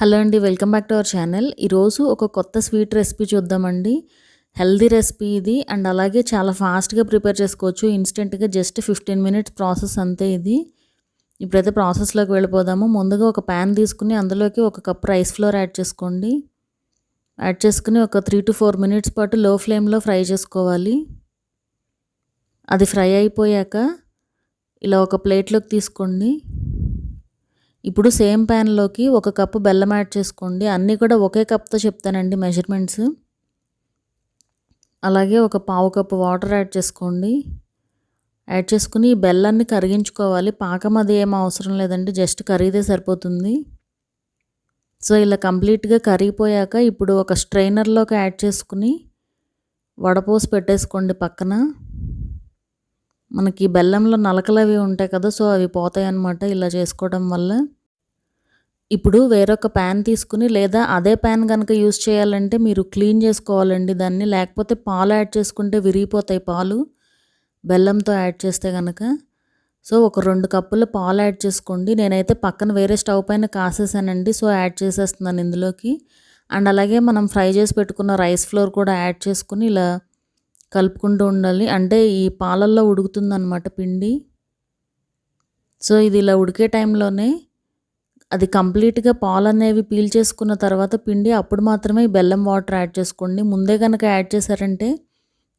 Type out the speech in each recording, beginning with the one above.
Hello అండి, welcome back to our channel. ఈరోజు ఒక కొత్త స్వీట్ రెసిపీ చూద్దామండి. హెల్దీ రెసిపీ ఇది అండ్ అలాగే చాలా ఫాస్ట్గా ప్రిపేర్ చేసుకోవచ్చు. ఇన్స్టెంట్గా జస్ట్ 15 మినిట్స్ ప్రాసెస్ అంతే ఇది. ఇప్పుడైతే ప్రాసెస్లోకి వెళ్ళిపోదాము. ముందుగా ఒక ప్యాన్ తీసుకుని అందులోకి ఒక కప్ రైస్ ఫ్లోర్ యాడ్ చేసుకోండి. యాడ్ చేసుకుని ఒక 3 to 4 మినిట్స్ పాటు లో ఫ్లేమ్లో ఫ్రై చేసుకోవాలి. అది ఫ్రై అయిపోయాక ఇలా ఒక ప్లేట్లోకి తీసుకోండి. ఇప్పుడు సేమ్ ప్యాన్లోకి ఒక కప్పు బెల్లం యాడ్ చేసుకోండి. అన్నీ కూడా ఒకే కప్తో చెప్తానండి మెజర్మెంట్స్. అలాగే ఒక పావు కప్పు వాటర్ యాడ్ చేసుకోండి. యాడ్ చేసుకుని ఈ బెల్లాన్ని కరిగించుకోవాలి. పాకం అది ఏం అవసరం లేదండి, జస్ట్ కరిగితే సరిపోతుంది. సో ఇలా కంప్లీట్గా కరిగిపోయాక ఇప్పుడు ఒక స్ట్రైనర్లోకి యాడ్ చేసుకుని వడపోసి పెట్టేసుకోండి పక్కన. మనకి బెల్లంలో నలకలు అవి ఉంటాయి కదా, సో అవి పోతాయి అన్నమాట ఇలా చేసుకోవడం వల్ల. ఇప్పుడు వేరొక ప్యాన్ తీసుకుని, లేదా అదే ప్యాన్ కనుక యూస్ చేయాలంటే మీరు క్లీన్ చేసుకోవాలండి దాన్ని, లేకపోతే పాలు యాడ్ చేసుకుంటే విరిగిపోతాయి పాలు బెల్లంతో యాడ్ చేస్తే కనుక. సో ఒక 2 కప్పుల పాలు యాడ్ చేసుకోండి. నేనైతే పక్కన వేరే స్టవ్ పైన కాసేసానండి, సో యాడ్ చేసేస్తున్నాను ఇందులోకి. అండ్ అలాగే మనం ఫ్రై చేసి పెట్టుకున్న రైస్ ఫ్లోర్ కూడా యాడ్ చేసుకుని ఇలా కలుపుకుంటూ ఉండాలి. అంటే ఈ పాలల్లో ఉడుకుతుందన్నమాట పిండి. సో ఇది ఇలా ఉడికే టైంలోనే అది కంప్లీట్గా పాలు అనేవి పీల్ చేసుకున్న తర్వాత పిండి, అప్పుడు మాత్రమే బెల్లం వాటర్ యాడ్ చేసుకోండి. ముందే కనుక యాడ్ చేశారంటే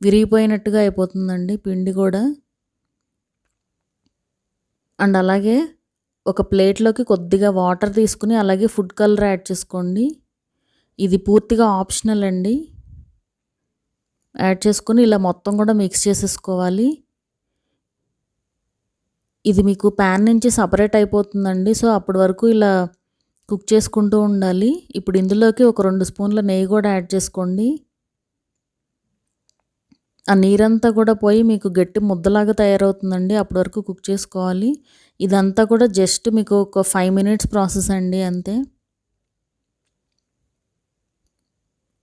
విరిగిపోయినట్టుగా అయిపోతుందండి పిండి కూడా. అండ్ అలాగే ఒక ప్లేట్లోకి కొద్దిగా వాటర్ తీసుకుని అలాగే ఫుడ్ కలర్ యాడ్ చేసుకోండి. ఇది పూర్తిగా ఆప్షనల్ అండి. యాడ్ చేసుకుని ఇలా మొత్తం కూడా మిక్స్ చేసేసుకోవాలి. ఇది మీకు ప్యాన్ నుంచి సపరేట్ అయిపోతుందండి, సో అప్పటి వరకు ఇలా కుక్ చేసుకుంటూ ఉండాలి. ఇప్పుడు ఇందులోకి ఒక 2 స్పూన్ల నెయ్యి కూడా యాడ్ చేసుకోండి. ఆ నీరంతా కూడా పోయి మీకు గట్టి ముద్దలాగా తయారవుతుందండి, అప్పటి వరకు కుక్ చేసుకోవాలి. ఇదంతా కూడా జస్ట్ మీకు ఒక 5 మినిట్స్ ప్రాసెస్ అండి అంతే.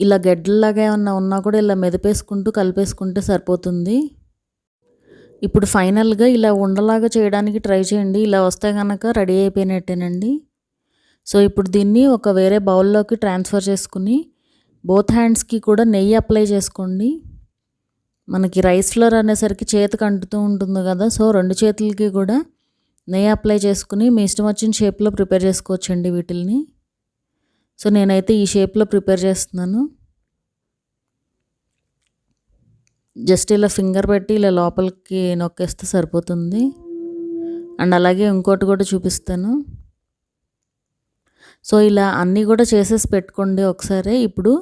ఇలా గడ్డల్లాగా ఏమన్నా ఉన్నా కూడా ఇలా మెదిపేసుకుంటూ కలిపేసుకుంటే సరిపోతుంది. ఇప్పుడు ఫైనల్గా ఇలా ఉండలాగా చేయడానికి ట్రై చేయండి. ఇలా వస్తే కనుక రెడీ అయిపోయినట్టేనండి. సో ఇప్పుడు దీన్ని ఒక వేరే బౌల్లోకి ట్రాన్స్ఫర్ చేసుకుని బోత్ హ్యాండ్స్కి కూడా నెయ్యి అప్లై చేసుకోండి. మనకి రైస్ ఫ్లోర్ అనేసరికి చేతికి అంటుతూ ఉంటుంది కదా, సో 2 చేతులకి కూడా నెయ్యి అప్లై చేసుకుని మీ ఇష్టం వచ్చిన షేప్లో ప్రిపేర్ చేసుకోవచ్చండి వీటిల్ని. సో నేనైతే ఈ షేప్లో ప్రిపేర్ చేస్తున్నాను. జస్ట్ ఇలా ఫింగర్ పెట్టి ఇలా లోపలికి నొక్కేస్తే సరిపోతుంది. అండ్ అలాగే ఇంకోటి కూడా చూపిస్తాను. సో ఇలా అన్నీ కూడా చేసేసి పెట్టుకోండి ఒకసారి. ఇప్పుడు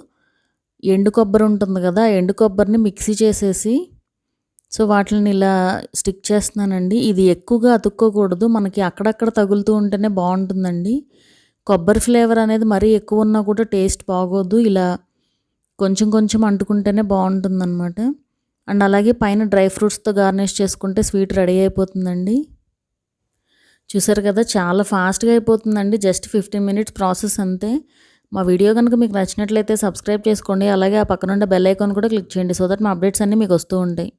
ఎండు కొబ్బరి ఉంటుంది కదా, ఎండు కొబ్బరిని మిక్సీ చేసేసి సో వాటిని ఇలా స్టిక్ చేస్తున్నానండి. ఇది ఎక్కువగా అతుక్కోకూడదు, మనకి అక్కడక్కడ తగులుతూ ఉంటేనే బాగుంటుందండి. కొబ్బరి ఫ్లేవర్ అనేది మరీ ఎక్కువ ఉన్నా కూడా టేస్ట్ బాగోదు. ఇలా కొంచెం కొంచెం అంటుకుంటేనే బాగుంటుందన్నమాట. అండ్ అలాగే పైన డ్రై ఫ్రూట్స్తో గార్నిష్ చేసుకుంటే స్వీట్ రెడీ అయిపోతుందండి. చూసారు కదా, చాలా ఫాస్ట్గా అయిపోతుందండి. జస్ట్ 15 మినిట్స్ ప్రాసెస్ అంతే. మా వీడియో కనుక మీకు నచ్చినట్లయితే సబ్స్క్రైబ్ చేసుకోండి. అలాగే ఆ పక్కనుండే బెల్ ఐకాన్ కూడా క్లిక్ చేయండి, సో దట్ మా అప్డేట్స్ అన్నీ మీకు వస్తూ ఉంటాయి.